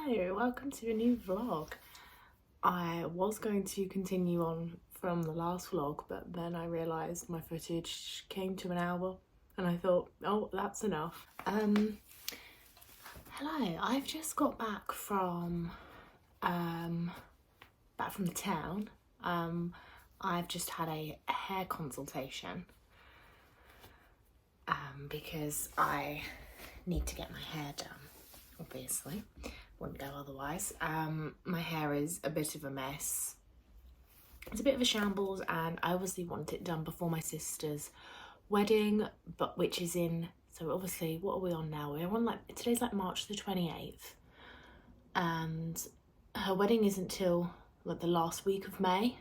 Hello, welcome to a new vlog. I was going to continue on from the last vlog, but then I realised my footage came to an hour and I thought, oh, that's enough. Hello, I've just got back from the town. I've just had a hair consultation because I need to get my hair done, obviously. Wouldn't go otherwise. My hair is a bit of a mess. It's a bit of a shambles, and I obviously want it done before my sister's wedding, but which is in, so obviously, what are we on now? We're on today's March the 28th, and her wedding isn't till the last week of May.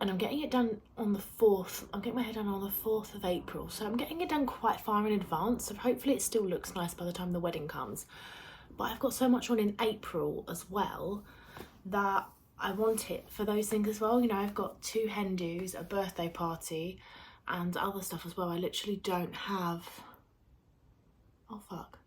And I'm getting it done on the 4th. I'm getting my hair done on the 4th of April. So I'm getting it done quite far in advance. So hopefully it still looks nice by the time the wedding comes. But I've got so much on in April as well that I want it for those things as well. You know, I've got 2 hen do's, a birthday party and other stuff as well. I literally don't have... Oh, fuck.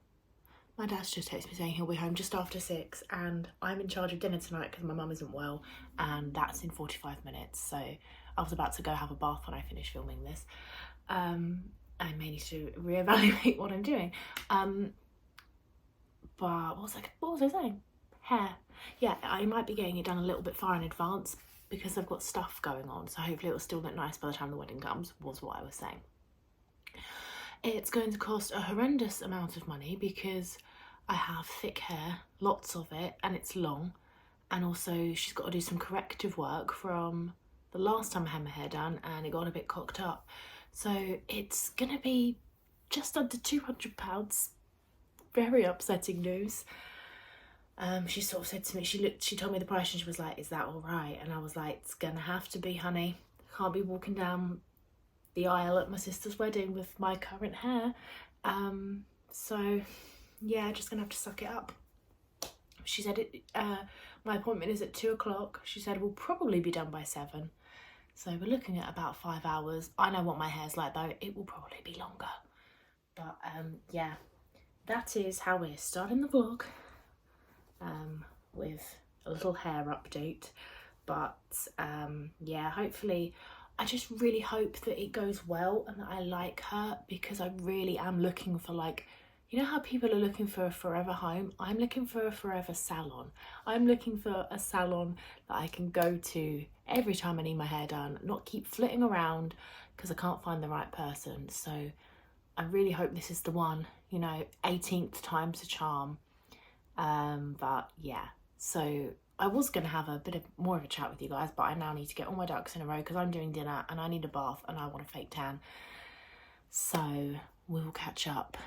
My dad's just texted me saying he'll be home just after 6 and I'm in charge of dinner tonight because my mum isn't well and that's in 45 minutes. So I was about to go have a bath when I finished filming this. I may need to reevaluate what I'm doing. But what was I saying? Hair. Yeah, I might be getting it done a little bit far in advance because I've got stuff going on. So hopefully it'll still look nice by the time the wedding comes, was what I was saying. It's going to cost a horrendous amount of money because I have thick hair, lots of it, and it's long. And also she's got to do some corrective work from the last time I had my hair done and it got a bit cocked up. So it's going to be just under £200. Very upsetting news. She sort of said to me, she told me the price and she was like, is that all right? And I was like, it's going to have to be, honey. I can't be walking down the aisle at my sister's wedding with my current hair. So yeah, just gonna have to suck it up. She said my appointment is at 2 o'clock. She said we'll probably be done by 7. So we're looking at about 5 hours. I know what my hair's like though, it will probably be longer. But yeah, that is how we're starting the vlog, with a little hair update. But yeah, hopefully, I just really hope that it goes well and that I like her, because I really am looking for, you know how people are looking for a forever home? I'm looking for a forever salon. I'm looking for a salon that I can go to every time I need my hair done, not keep flitting around because I can't find the right person. So I really hope this is the one, you know, 18th time's a charm. But yeah, so I was going to have a bit more of a chat with you guys, but I now need to get all my ducks in a row because I'm doing dinner and I need a bath and I want a fake tan. So we will catch up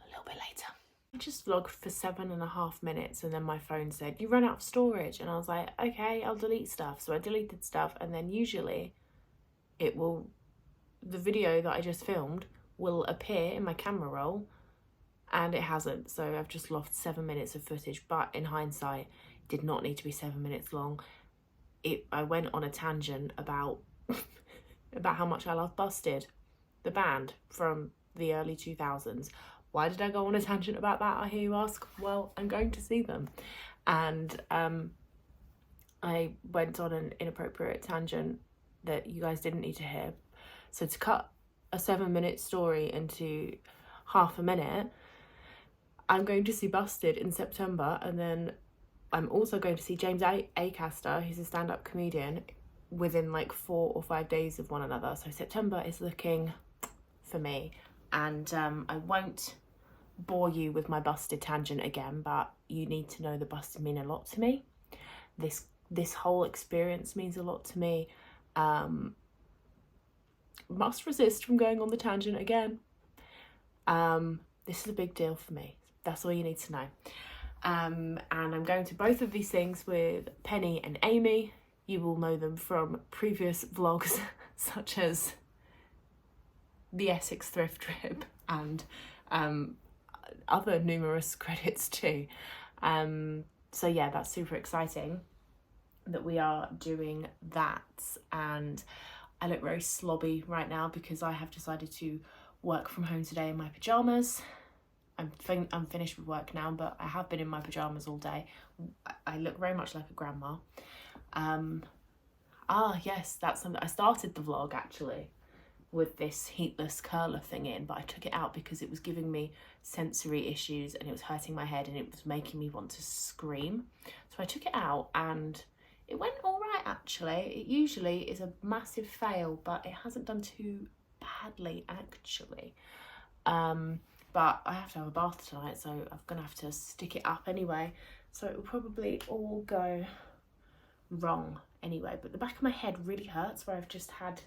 a little bit later. I just vlogged for 7.5 minutes and then my phone said, you run out of storage. And I was like, okay, I'll delete stuff. So I deleted stuff and then usually the video that I just filmed will appear in my camera roll and it hasn't. So I've just lost 7 minutes of footage, but in hindsight, did not need to be 7 minutes long. I went on a tangent about how much I love Busted, the band from the early 2000s. Why did I go on a tangent about that, I hear you ask? Well, I'm going to see them. And I went on an inappropriate tangent that you guys didn't need to hear. So to cut a 7-minute story into half a minute, I'm going to see Busted in September, and then I'm also going to see James Acaster, who's a stand-up comedian, within 4 or 5 days of one another. So September is looking for me. And I won't bore you with my Busted tangent again, but you need to know the Busted mean a lot to me. This whole experience means a lot to me. Must resist from going on the tangent again. This is a big deal for me. That's all you need to know. And I'm going to both of these things with Penny and Amy. You will know them from previous vlogs such as the Essex thrift trip and other numerous credits too. So yeah, that's super exciting that we are doing that. And I look very slobby right now because I have decided to work from home today in my pyjamas. I'm finished with work now, but I have been in my pyjamas all day. I look very much like a grandma. Yes, that's something. I started the vlog actually with this heatless curler thing in, but I took it out because it was giving me sensory issues and it was hurting my head and it was making me want to scream. So I took it out and it went all right actually. It usually is a massive fail, but it hasn't done too badly actually. But I have to have a bath tonight, so I'm gonna have to stick it up anyway. So it will probably all go wrong anyway. But the back of my head really hurts where I've just had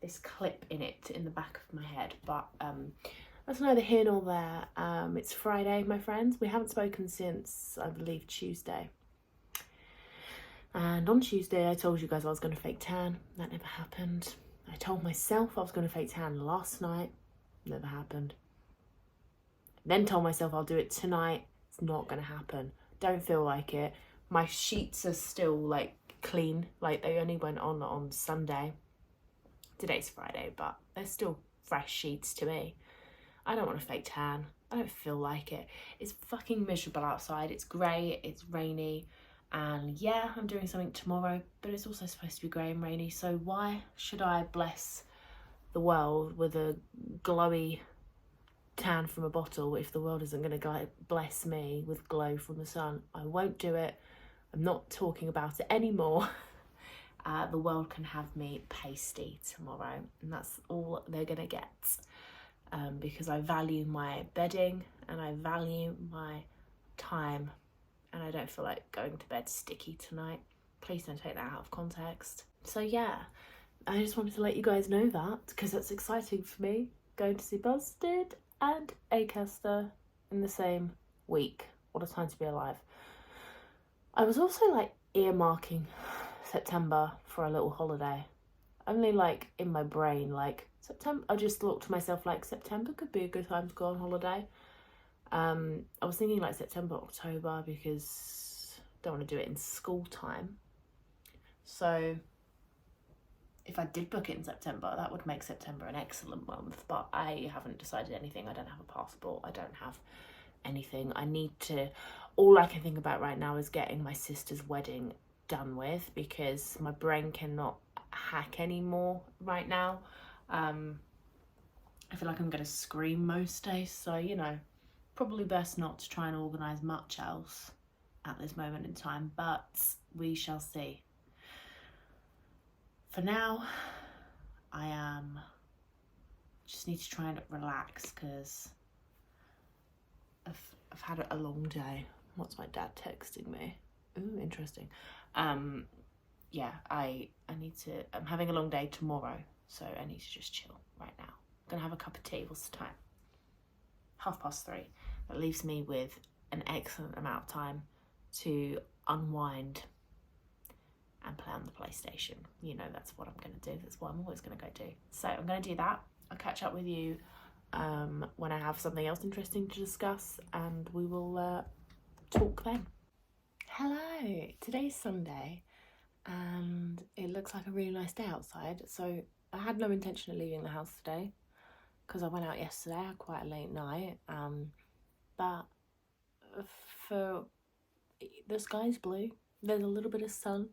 this clip in it in the back of my head. But that's neither here nor there. It's Friday, my friends. We haven't spoken since, I believe, Tuesday. And on Tuesday, I told you guys I was going to fake tan. That never happened. I told myself I was going to fake tan last night. Never happened. Then told myself I'll do it tonight. It's not going to happen. Don't feel like it. My sheets are still like clean. Like they only went on Sunday. Today's Friday, but they're still fresh sheets to me. I don't want to fake tan. I don't feel like it. It's fucking miserable outside. It's grey, it's rainy. And yeah, I'm doing something tomorrow, but it's also supposed to be grey and rainy. So why should I bless the world with a glowy tan from a bottle if the world isn't going to bless me with glow from the sun? I won't do it. I'm not talking about it anymore. The world can have me pasty tomorrow, and that's all they're going to get, because I value my bedding and I value my time, and I don't feel like going to bed sticky tonight. Please don't take that out of context. So yeah, I just wanted to let you guys know that, because that's exciting for me, going to see Busted and Acaster in the same week. What a time to be alive. I was also like earmarking September for a little holiday. Only like in my brain, like September, I just thought to myself like September could be a good time to go on holiday. I was thinking like September, October, because I don't want to do it in school time. So if I did book it in September, that would make September an excellent month, but I haven't decided anything. I don't have a passport. I don't have anything. All I can think about right now is getting my sister's wedding done with, because my brain cannot hack anymore right now. I feel like I'm going to scream most days, so you know, probably best not to try and organise much else at this moment in time, but we shall see. For now, I just need to try and relax, because I've had a long day. What's my dad texting me? Ooh, interesting. Yeah, I'm having a long day tomorrow, so I need to just chill right now. I'm gonna have a cup of tea. What's the time? 3:30. That leaves me with an excellent amount of time to unwind and play on the PlayStation. You know, that's what I'm gonna do. That's what I'm always gonna go do. So I'm gonna do that. I'll catch up with you when I have something else interesting to discuss, and we will talk then. Hello, today's Sunday and it looks like a really nice day outside. So I had no intention of leaving the house today because I went out yesterday. I had quite a late night, but for the sky's blue, there's a little bit of sun,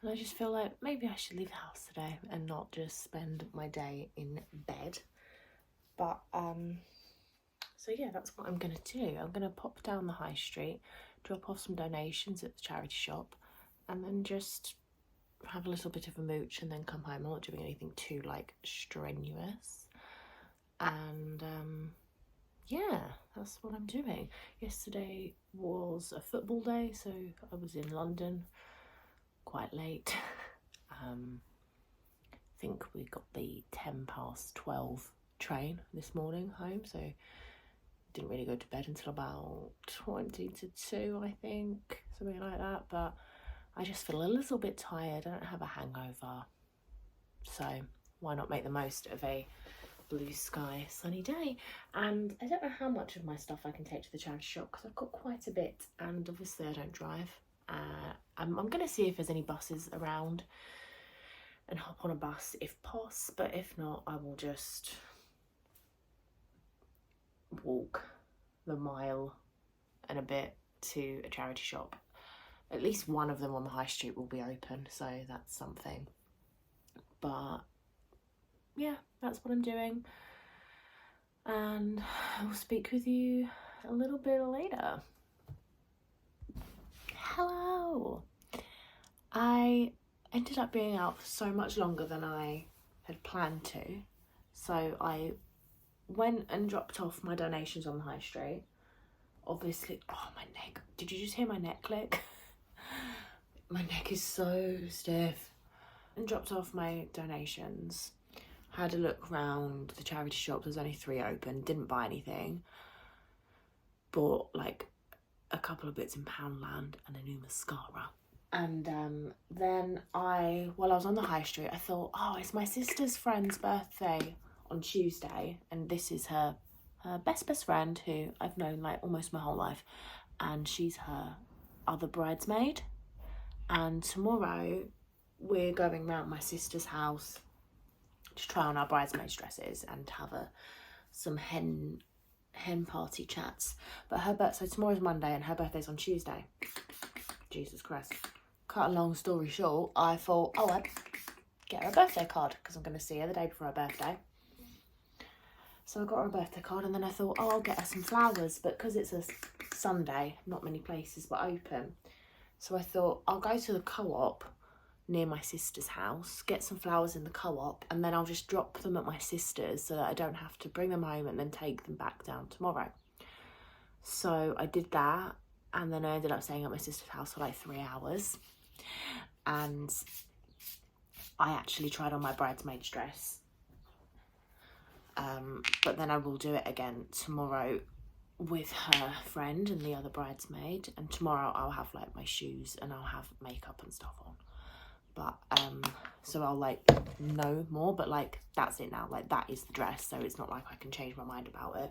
and I just feel like maybe I should leave the house today and not just spend my day in bed. But so yeah, that's what I'm gonna do. I'm gonna pop down the high street, drop off some donations at the charity shop, and then just have a little bit of a mooch and then come home. I'm not doing anything too like strenuous, and yeah, that's what I'm doing. Yesterday was a football day, so I was in London quite late. I think we got the 12:10 train this morning home, so didn't really go to bed until about 20 to 2, I think, something like that. But I just feel a little bit tired. I don't have a hangover, so why not make the most of a blue sky sunny day? And I don't know how much of my stuff I can take to the charity shop because I've got quite a bit, and obviously I don't drive. I'm gonna see if there's any buses around and hop on a bus if possible, but if not, I will just walk the mile and a bit to a charity shop. At least one of them on the high street will be open, so that's something. But yeah, that's what I'm doing, and I'll speak with you a little bit later. Hello! I ended up being out for so much longer than I had planned to, so I went and dropped off my donations on the high street. Obviously, oh, my neck, did you just hear my neck click? My neck is so stiff. And dropped off my donations, had a look round the charity shop. There's only 3 open, didn't buy anything, bought like a couple of bits in Poundland and a new mascara. And then while I was on the high street, I thought, oh, it's my sister's friend's birthday on Tuesday, and this is her best friend who I've known like almost my whole life, and she's her other bridesmaid. And tomorrow we're going round my sister's house to try on our bridesmaids' dresses and have some hen party chats. But so tomorrow's Monday and her birthday's on Tuesday. Jesus Christ. Cut a long story short, I thought, oh, I'd get her a birthday card because I'm going to see her the day before her birthday. So I got her a birthday card, and then I thought, oh, I'll get her some flowers, but because it's a Sunday, not many places were open. So I thought, I'll go to the co-op near my sister's house, get some flowers in the co-op, and then I'll just drop them at my sister's so that I don't have to bring them home and then take them back down tomorrow. So I did that, and then I ended up staying at my sister's house for like 3 hours. And I actually tried on my bridesmaid's dress. But then I will do it again tomorrow with her friend and the other bridesmaid, and tomorrow I'll have like my shoes and I'll have makeup and stuff on. But so I'll like know more, but like that's it now, like that is the dress, so it's not like I can change my mind about it.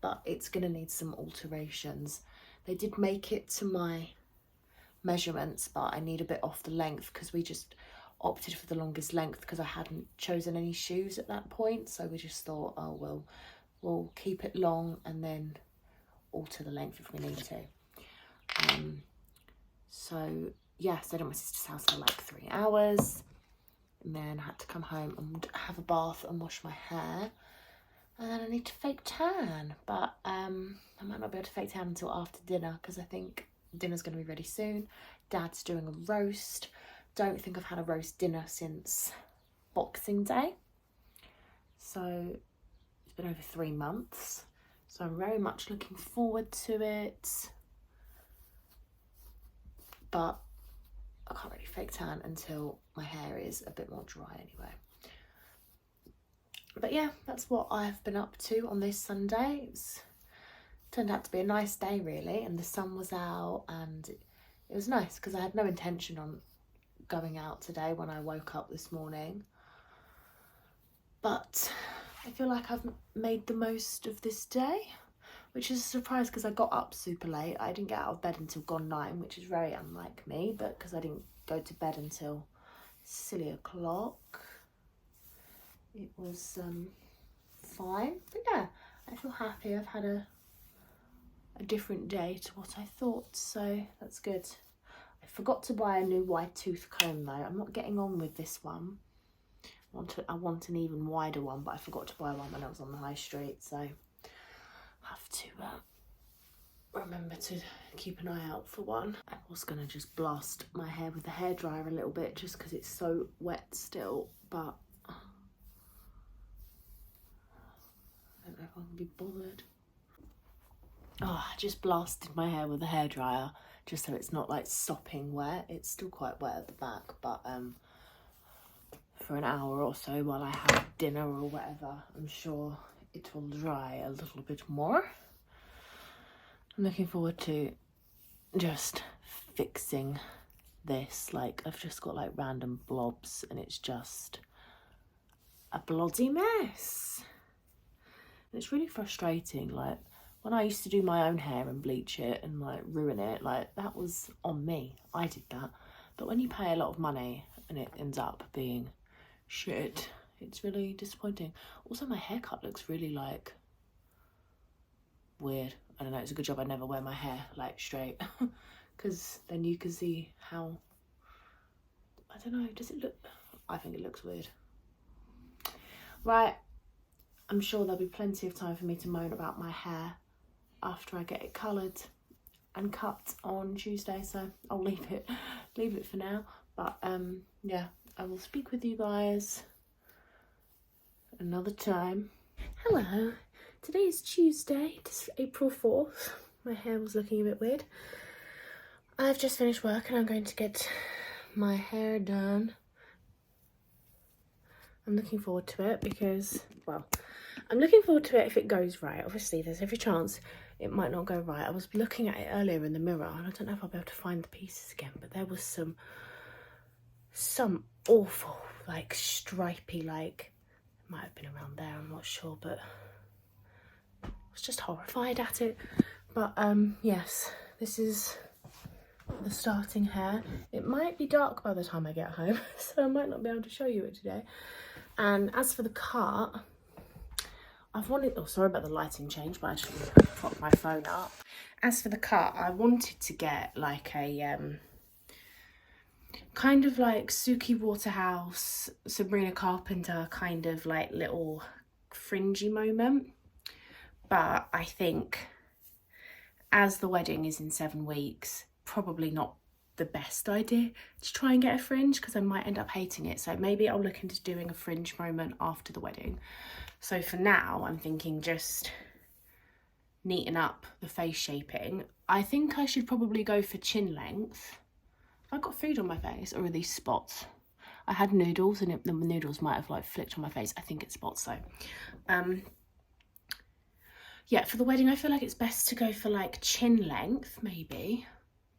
But it's gonna need some alterations. They did make it to my measurements, but I need a bit off the length because we just opted for the longest length because I hadn't chosen any shoes at that point. So we just thought, oh well, we'll keep it long and then alter the length if we need to. So yeah, stayed at my sister's house for like 3 hours, and then I had to come home and have a bath and wash my hair, and then I need to fake tan, but I might not be able to fake tan until after dinner because I think dinner's going to be ready soon. Dad's doing a roast. Don't think I've had a roast dinner since Boxing Day, so it's been over 3 months, so I'm very much looking forward to it. But I can't really fake tan until my hair is a bit more dry anyway. But yeah, that's what I've been up to on this Sunday. It's turned out to be a nice day really, and the sun was out, and it was nice because I had no intention on going out today when I woke up this morning. But I feel like I've made the most of this day, which is a surprise because I got up super late. I didn't get out of bed until gone 9, which is very unlike me, but because I didn't go to bed until silly o'clock, it was fine. But yeah, I feel happy. I've had a different day to what I thought, so that's good. I forgot to buy a new wide tooth comb though. I'm not getting on with this one. I want an even wider one, but I forgot to buy one when I was on the high street, so I have to remember to keep an eye out for one. I was going to just blast my hair with the hairdryer a little bit just because it's so wet still, but I don't know if I can be bothered. Oh, I just blasted my hair with the hairdryer just so it's not like sopping wet. It's still quite wet at the back, but for an hour or so while I have dinner or whatever, I'm sure it will dry a little bit more. I'm looking forward to just fixing this. Like, I've just got like random blobs and it's just a bloody mess. And it's really frustrating. Like, when I used to do my own hair and bleach it and like ruin it, like that was on me. I did that. But when you pay a lot of money and it ends up being shit, it's really disappointing. Also, my haircut looks really like weird. I don't know, it's a good job I never wear my hair like straight because then you can see how, I don't know, does it look, I think it looks weird. Right, I'm sure there'll be plenty of time for me to moan about my hair after I get it coloured and cut on Tuesday, so I'll leave it for now. But yeah, I will speak with you guys another time. Hello, today is Tuesday, it's April 4th. My hair was looking a bit weird. I've just finished work and I'm going to get my hair done. I'm looking forward to it because, well, I'm looking forward to it if it goes right. Obviously, there's every chance it might not go right. I was looking at it earlier in the mirror and I don't know if I'll be able to find the pieces again, but there was some awful, like, stripy, like, it might have been around there, I'm not sure, but I was just horrified at it. But yes, this is the starting hair. It might be dark by the time I get home, so I might not be able to show you it today. And as for the cut, I've wanted, oh sorry about the lighting change, but I just propped my phone up. As for the cut, I wanted to get like a kind of like Suki Waterhouse, Sabrina Carpenter kind of like little fringy moment. But I think as the wedding is in 7 weeks, probably not the best idea to try and get a fringe because I might end up hating it. So maybe I'll look into doing a fringe moment after the wedding. So for now, I'm thinking just neaten up the face shaping. I think I should probably go for chin length. Have I got food on my face or are these spots? I had noodles and the noodles might have like flicked on my face. I think it's spots though. Yeah, for the wedding, I feel like it's best to go for like chin length maybe.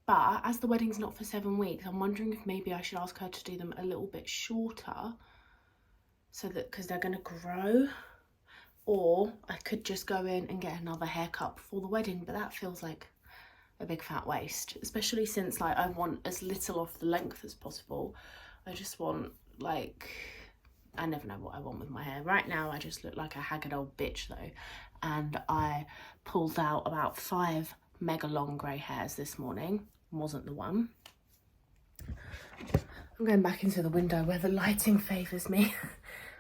But as the wedding's not for 7 weeks, I'm wondering if maybe I should ask her to do them a little bit shorter so that, because they're going to grow. Or I could just go in and get another haircut before the wedding, but that feels like a big fat waste, especially since like I want as little off the length as possible. I just want like, I never know what I want with my hair. Right now I just look like a haggard old bitch though, and I pulled out about 5 mega long grey hairs this morning. Wasn't the one. I'm going back into the window where the lighting favours me.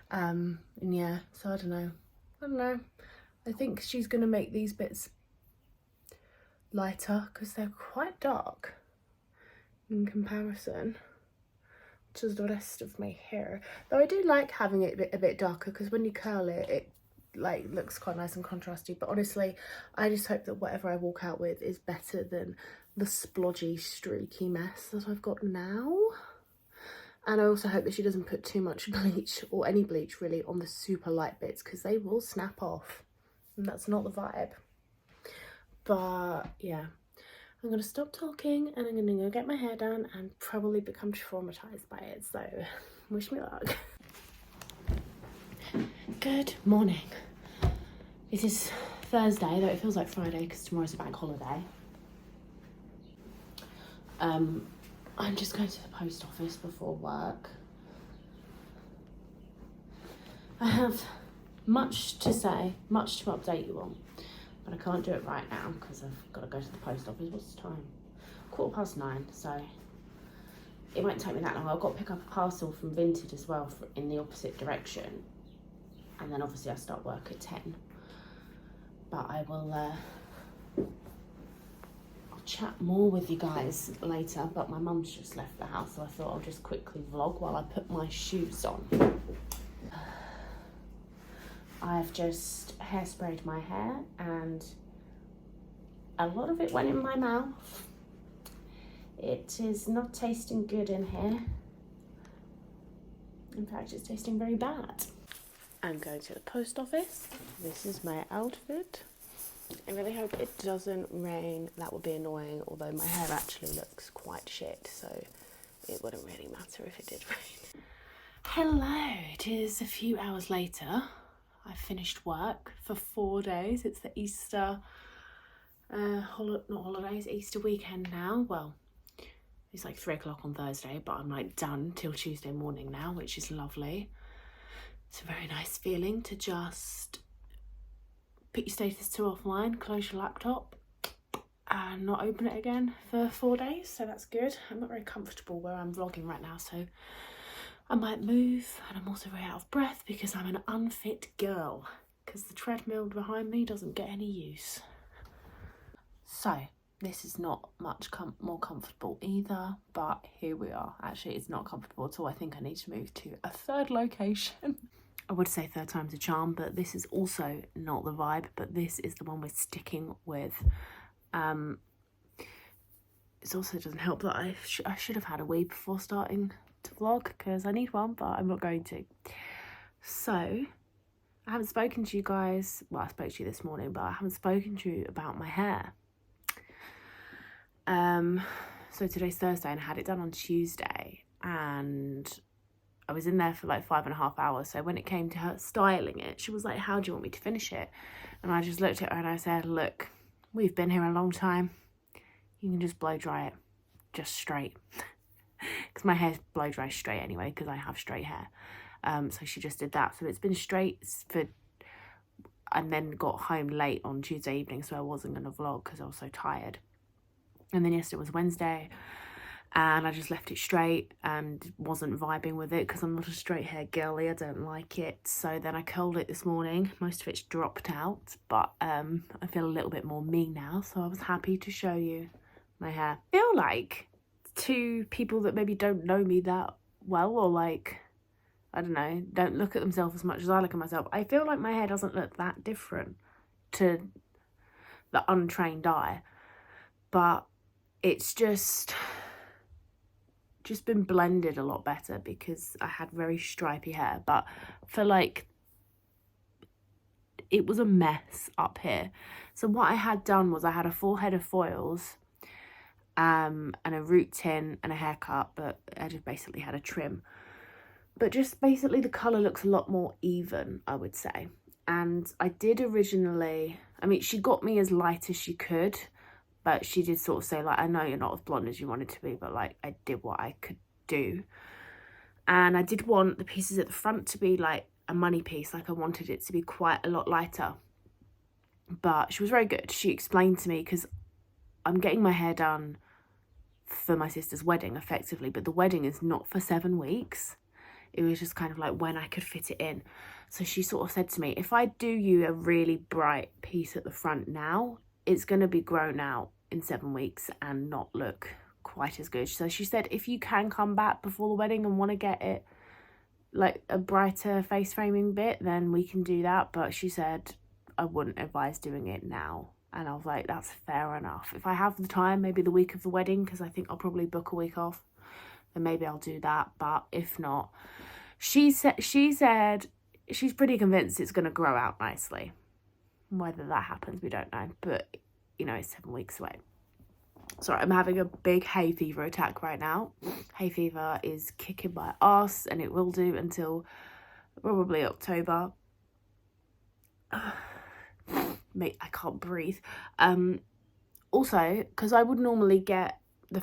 And yeah, so I don't know. I think she's going to make these bits lighter because they're quite dark in comparison to the rest of my hair. Though I do like having it a bit darker because when you curl it, it like looks quite nice and contrasty. But honestly, I just hope that whatever I walk out with is better than the splodgy, streaky mess that I've got now. And I also hope that she doesn't put too much bleach, or any bleach really, on the super light bits because they will snap off. And that's not the vibe. But yeah, I'm going to stop talking and I'm going to go get my hair done and probably become traumatized by it. So wish me luck. Good morning. It is Thursday, though it feels like Friday because tomorrow's a bank holiday. I'm just going to the post office before work. I have much to say, much to update you on, but I can't do it right now because I've got to go to the post office. What's the time? 9:15, so it won't take me that long. I've got to pick up a parcel from Vinted as well in the opposite direction, and then obviously I start work at 10. But I will I'll chat more with you guys later, but my mum's just left the house, so I thought I'll just quickly vlog while I put my shoes on. I've just hairsprayed my hair and a lot of it went in my mouth. It is not tasting good in here. In fact, it's tasting very bad. I'm going to the post office. This is my outfit. I really hope it doesn't rain. That would be annoying, although my hair actually looks quite shit, so it wouldn't really matter if it did rain. Hello, it is a few hours later. I finished work for 4 days. It's the Easter, Easter weekend now. Well, it's like 3 o'clock on Thursday, but I'm like done till Tuesday morning now, which is lovely. It's a very nice feeling to just put your status to offline, close your laptop and not open it again for 4 days, so that's good. I'm not very comfortable where I'm vlogging right now, so I might move, and I'm also very out of breath because I'm an unfit girl because the treadmill behind me doesn't get any use. So this is not much more comfortable either, but here we are. Actually, it's not comfortable at all. I think I need to move to a third location. I would say third time's a charm, but this is also not the vibe, but this is the one we're sticking with. It also doesn't help that I should have had a wee before starting to vlog, because I need one, but I'm not going to. So I haven't spoken to you guys, well, I spoke to you this morning, but I haven't spoken to you about my hair. So today's Thursday and I had it done on Tuesday, and I was in there for like 5.5 hours. So when it came to her styling it, she was like, how do you want me to finish it? And I just looked at her and I said, look, we've been here a long time. You can just blow dry it just straight. Because my hair blow dries straight anyway, because I have straight hair. So she just did that. So it's been straight for, and then got home late on Tuesday evening, so I wasn't going to vlog because I was so tired. And then yesterday was Wednesday, and I just left it straight and wasn't vibing with it because I'm not a straight hair girly. I don't like it. So then I curled it this morning. Most of it's dropped out, but I feel a little bit more me now, so I was happy to show you my hair. I feel like, to people that maybe don't know me that well, or like, I don't know, don't look at themselves as much as I look at myself, I feel like my hair doesn't look that different to the untrained eye, but it's just been blended a lot better because I had very stripy hair. But for like, it was a mess up here. So what I had done was I had a full head of foils, and a root tin and a haircut, but I just basically had a trim. But just basically the colour looks a lot more even, I would say. And I did originally, I mean, she got me as light as she could, but she did sort of say, like, I know you're not as blonde as you wanted to be, but like, I did what I could do. And I did want the pieces at the front to be like a money piece, like I wanted it to be quite a lot lighter. But she was very good. She explained to me, because I'm getting my hair done for my sister's wedding effectively, but the wedding is not for 7 weeks. It was just kind of like when I could fit it in. So she sort of said to me, if I do you a really bright piece at the front now, it's going to be grown out in 7 weeks and not look quite as good. So she said, if you can come back before the wedding and want to get it like a brighter face framing bit, then we can do that. But she said, I wouldn't advise doing it now. And I was like, that's fair enough. If I have the time, maybe the week of the wedding, because I think I'll probably book a week off, then maybe I'll do that. But if not, she said she's pretty convinced it's going to grow out nicely. Whether that happens, we don't know. But, you know, it's 7 weeks away. Sorry, I'm having a big hay fever attack right now. Hay fever is kicking my ass, and it will do until probably October. Mate, I can't breathe. Also, because I would normally get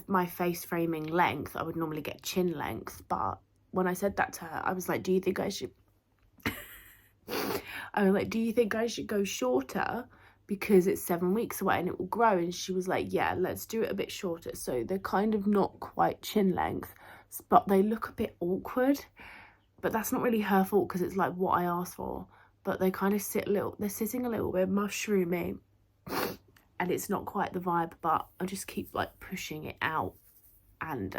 my face framing length, I would normally get chin length, but when I said that to her, I was like, do you think I should go shorter because it's 7 weeks away and it will grow? And she was like, yeah, let's do it a bit shorter. So they're kind of not quite chin length, but they look a bit awkward. But that's not really her fault, because it's like what I asked for. But they kind of they're sitting a little bit mushroomy, and it's not quite the vibe, but I just keep like pushing it out. And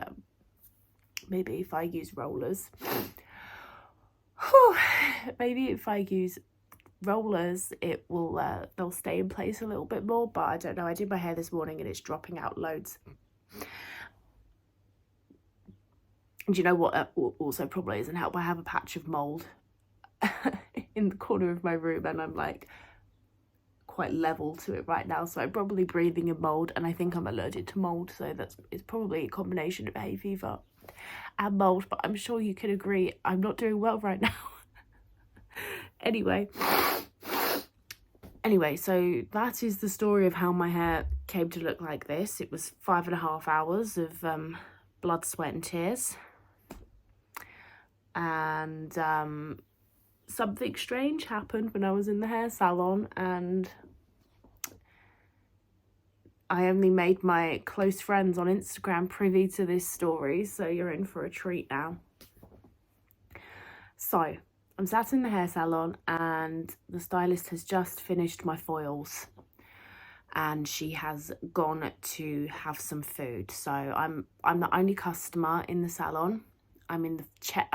maybe if I use rollers, it will they'll stay in place a little bit more. But I don't know, I did my hair this morning and it's dropping out loads. And you know what also probably isn't help? I have a patch of mold in the corner of my room, and I'm like quite level to it right now, so I'm probably breathing in mold, and I think I'm allergic to mold, so it's probably a combination of hay fever and mold. But I'm sure you can agree I'm not doing well right now. Anyway, so that is the story of how my hair came to look like this. It was 5.5 hours of blood, sweat and tears, and something strange happened when I was in the hair salon, and I only made my close friends on Instagram privy to this story, so you're in for a treat now. So, I'm sat in the hair salon and the stylist has just finished my foils and she has gone to have some food. So I'm the only customer in the salon. I'm in the chair.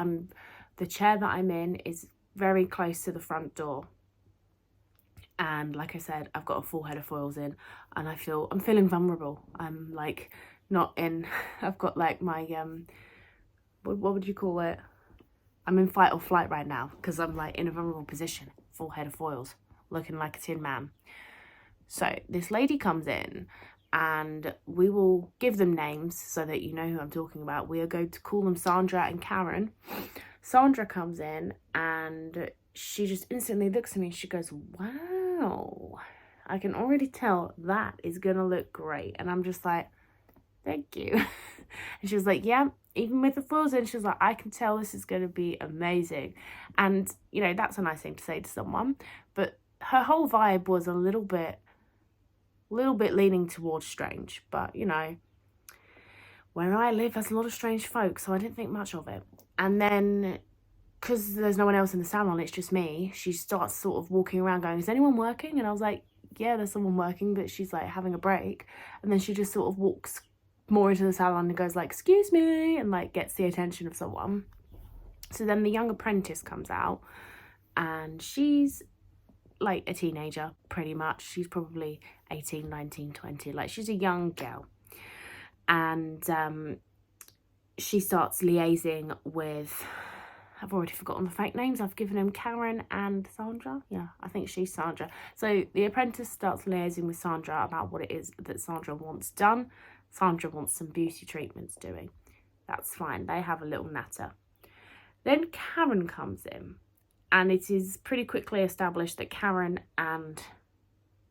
The chair that I'm in is very close to the front door. And like I said, I've got a full head of foils in and I'm feeling vulnerable. I'm like not in, I've got like my, what would you call it? I'm in fight or flight right now because I'm like in a vulnerable position, full head of foils, looking like a tin man. So this lady comes in and we will give them names so that you know who I'm talking about. We are going to call them Sandra and Karen. Sandra comes in and she just instantly looks at me and she goes, wow, I can already tell that is gonna look great. And I'm just like, thank you. And she was like, yeah, even with the foils in, she was like, I can tell this is gonna be amazing. And you know, that's a nice thing to say to someone, but her whole vibe was a little bit leaning towards strange. But you know, where I live there's a lot of strange folk, so I didn't think much of it. And then because there's no one else in the salon, it's just me, she starts sort of walking around going, is anyone working? And I was like, yeah, there's someone working, but she's like having a break. And then she just sort of walks more into the salon and goes like, excuse me, and like gets the attention of someone. So then the young apprentice comes out and she's like a teenager pretty much. She's probably 18, 19, 20, like she's a young girl. And she starts liaising with, I've already forgotten the fake names. I've given them Karen and Sandra. Yeah, I think she's Sandra. So the apprentice starts liaising with Sandra about what it is that Sandra wants done. Sandra wants some beauty treatments doing. That's fine. They have a little natter. Then Karen comes in and it is pretty quickly established that Karen and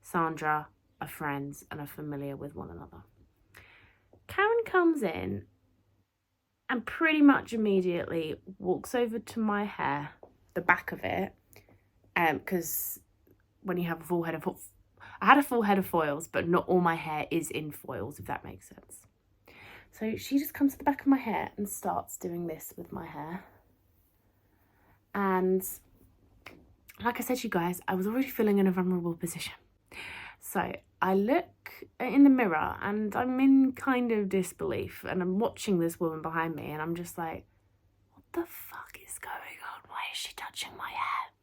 Sandra are friends and are familiar with one another. Karen comes in and pretty much immediately walks over to my hair, the back of it, because when you have a full head of, I had a full head of foils, but not all my hair is in foils, if that makes sense. So she just comes to the back of my hair and starts doing this with my hair. And like I said to you guys, I was already feeling in a vulnerable position. So I look in the mirror and I'm in kind of disbelief and I'm watching this woman behind me and I'm just like, what the fuck is going on? Why is she touching my hair?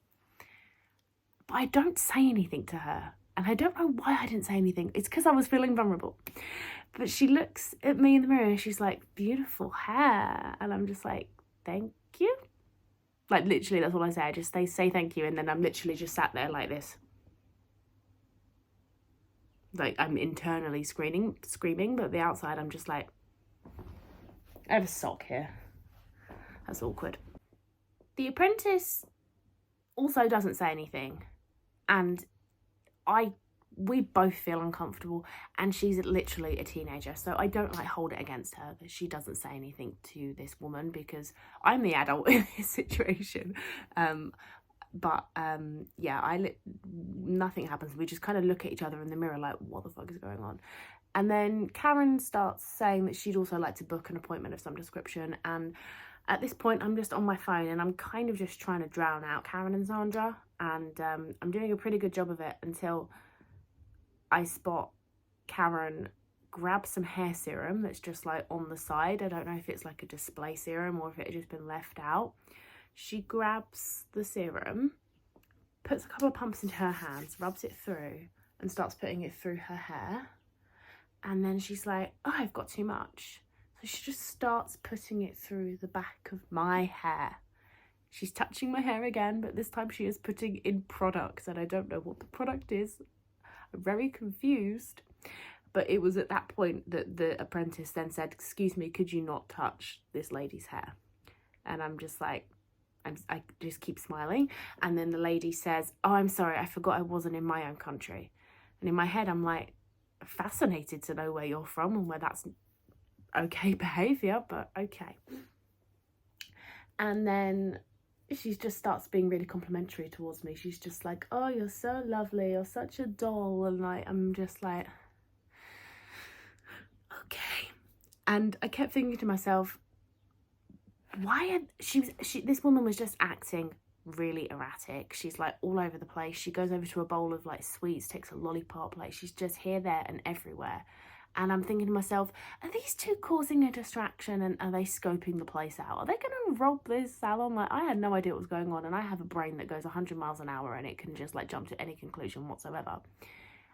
But I don't say anything to her. And I don't know why I didn't say anything. It's because I was feeling vulnerable. But she looks at me in the mirror and she's like, beautiful hair. And I'm just like, thank you. Like literally, that's all I say. I just say thank you. And then I'm literally just sat there like this. Like I'm internally screaming, but the outside I'm just like, I have a sock here. That's awkward. The apprentice also doesn't say anything. And we both feel uncomfortable, and she's literally a teenager, so I don't like hold it against her that she doesn't say anything to this woman because I'm the adult in this situation. Yeah, nothing happens. We just kind of look at each other in the mirror like, what the fuck is going on? And then Karen starts saying that she'd also like to book an appointment of some description, and at this point I'm just on my phone and I'm kind of just trying to drown out Karen and Sandra, and I'm doing a pretty good job of it until I spot Karen grab some hair serum that's just like on the side. I don't know if it's like a display serum or if it had just been left out. She grabs the serum, puts a couple of pumps into her hands, rubs it through and starts putting it through her hair. And then she's like, oh, I've got too much. So she just starts putting it through the back of my hair. She's touching my hair again, but this time she is putting in products and I don't know what the product is. I'm very confused. But it was at that point that the apprentice then said, excuse me, could you not touch this lady's hair? And I'm just like, I just keep smiling. And then the lady says, oh, I'm sorry, I forgot I wasn't in my own country. And in my head, I'm like, fascinated to know where you're from and where that's okay behaviour, but okay. And then she just starts being really complimentary towards me. She's just like, oh, you're so lovely, you're such a doll. And like, I'm just like, okay. And I kept thinking to myself, this woman was just acting really erratic. She's like all over the place. She goes over to a bowl of like sweets, takes a lollipop, like she's just here, there and everywhere. And I'm thinking to myself, are these two causing a distraction, and are they scoping the place out? Are they going to rob this salon? Like, I had no idea what was going on, and I have a brain that goes 100 miles an hour and it can just like jump to any conclusion whatsoever.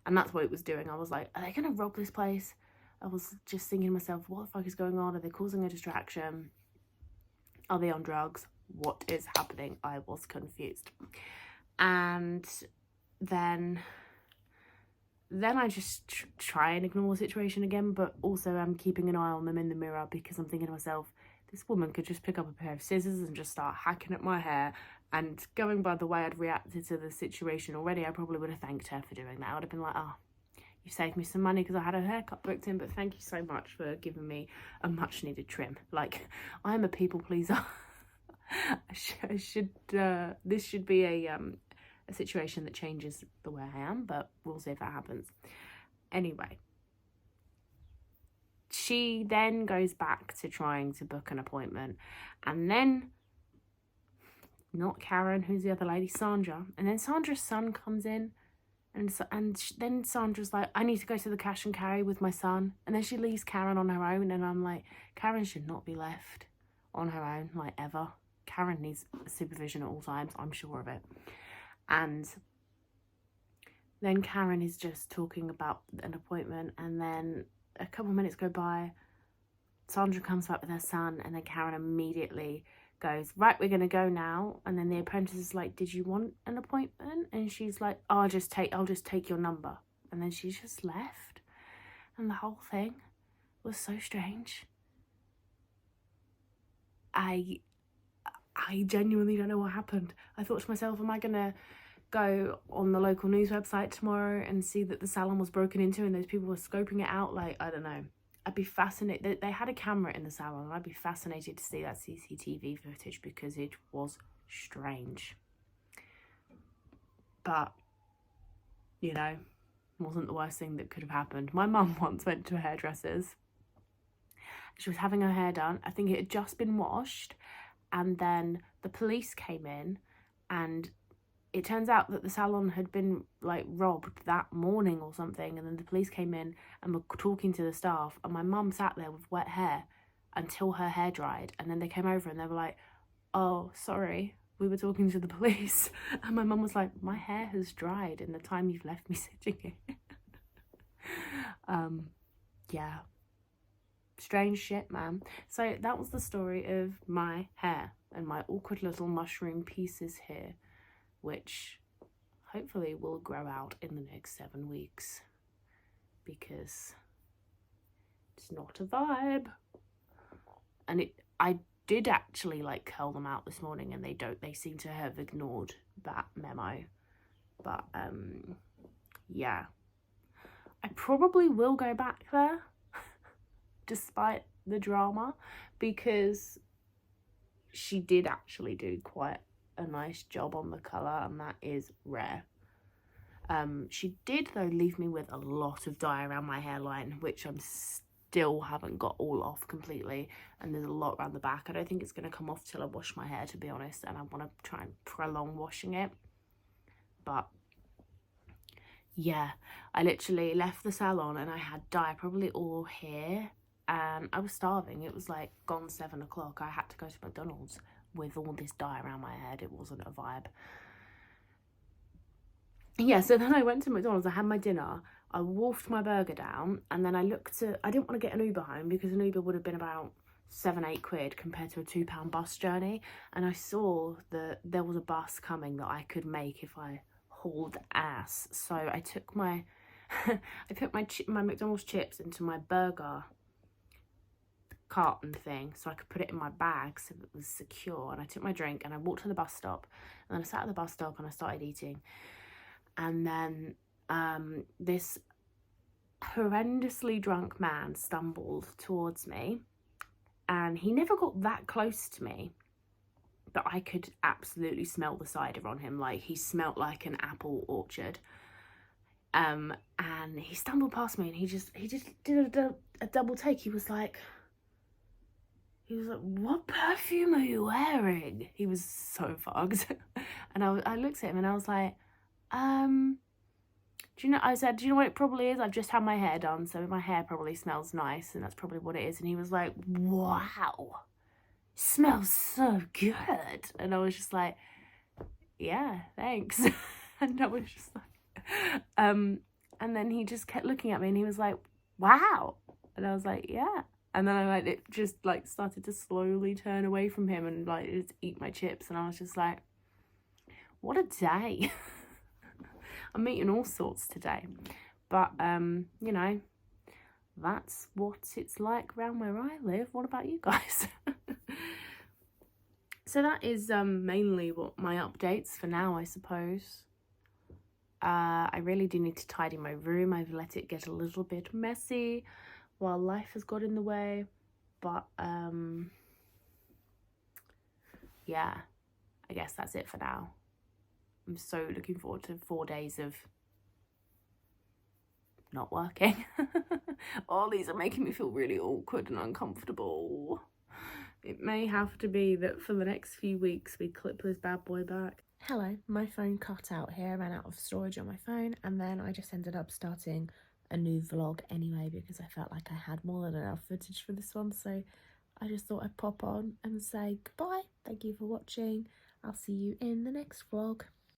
And that's what it was doing. I was like, are they going to rob this place? I was just thinking to myself, what the fuck is going on? Are they causing a distraction? Are they on drugs? What is happening? I was confused. And then I just try and ignore the situation again, but also I'm keeping an eye on them in the mirror, because I'm thinking to myself, this woman could just pick up a pair of scissors and just start hacking at my hair. And going by the way I'd reacted to the situation already, I probably would have thanked her for doing that. I would have been like, oh, you saved me some money because I had a haircut booked in, but thank you so much for giving me a much needed trim. Like, I'm a people pleaser. This should be a situation that changes the way I am, but we'll see if that happens. Anyway, she then goes back to trying to book an appointment, and then not Karen, who's the other lady, Sandra, and then Sandra's son comes in, and then Sandra's like, I need to go to the cash and carry with my son, and then she leaves Karen on her own, and I'm like, Karen should not be left on her own, like, ever. Karen needs supervision at all times, I'm sure of it. And then Karen is just talking about an appointment, and then a couple minutes go by, Sandra comes back with her son, and then Karen immediately goes, right, we're gonna go now. And then the apprentice is like, did you want an appointment? And she's like, oh, I'll just take your number. And then she just left, and the whole thing was so strange. I genuinely don't know what happened. I thought to myself, am I gonna go on the local news website tomorrow and see that the salon was broken into and those people were scoping it out? Like, I don't know. I'd be fascinated. They had a camera in the salon, and I'd be fascinated to see that CCTV footage, because it was strange. But, you know, wasn't the worst thing that could have happened. My mum once went to a hairdresser's. She was having her hair done. I think it had just been washed, and then the police came in, and it turns out that the salon had been like robbed that morning or something, and then the police came in and were talking to the staff, and my mum sat there with wet hair until her hair dried, and then they came over and they were like, oh, sorry, we were talking to the police. And my mum was like, my hair has dried in the time you've left me sitting here. Yeah, strange shit, man. So that was the story of my hair and my awkward little mushroom pieces here, which hopefully will grow out in the next 7 weeks, because it's not a vibe. And I did actually like curl them out this morning, and they seem to have ignored that memo. But yeah, I probably will go back there despite the drama, because she did actually do quite a nice job on the colour, and that is rare. She did though leave me with a lot of dye around my hairline, which I'm still haven't got all off completely, and there's a lot around the back. I don't think it's going to come off till I wash my hair, to be honest, and I want to try and prolong washing it. But yeah, I literally left the salon and I had dye probably all here, and I was starving. It was like gone 7 o'clock. I had to go to McDonald's with all this dye around my head. It wasn't a vibe. Yeah, so then I went to McDonald's, I had my dinner, I wolfed my burger down, and then I didn't want to get an Uber home, because an Uber would have been about 7-8 quid compared to a £2 bus journey. And I saw that there was a bus coming that I could make if I hauled ass. So I took my I put my McDonald's chips into my burger carton thing so I could put it in my bag so it was secure, and I took my drink and I walked to the bus stop, and then I sat at the bus stop and I started eating. And then this horrendously drunk man stumbled towards me, and he never got that close to me, but I could absolutely smell the cider on him. Like, he smelt like an apple orchard. And he stumbled past me and he just did a double take. He was like, what perfume are you wearing? He was so fucked. And I looked at him and I was like, do you know, I said, do you know what it probably is? I've just had my hair done, so my hair probably smells nice, and that's probably what it is. And he was like, wow, smells so good. And I was just like, yeah, thanks. And I was just like, and then he just kept looking at me and he was like, wow. And I was like, yeah. And then it just like started to slowly turn away from him and like just eat my chips. And I was just like, what a day. I'm eating all sorts today. But, you know, that's what it's like around where I live. What about you guys? So that is mainly what my updates for now, I suppose. I really do need to tidy my room. I've let it get a little bit messy while life has got in the way. But, yeah, I guess that's it for now. I'm so looking forward to 4 days of not working. All these are making me feel really awkward and uncomfortable. It may have to be that for the next few weeks we clip this bad boy back. Hello, my phone cut out here, ran out of storage on my phone, and then I just ended up starting a new vlog anyway because I felt like I had more than enough footage for this one, so I just thought I'd pop on and say goodbye. Thank you for watching. I'll see you in the next vlog.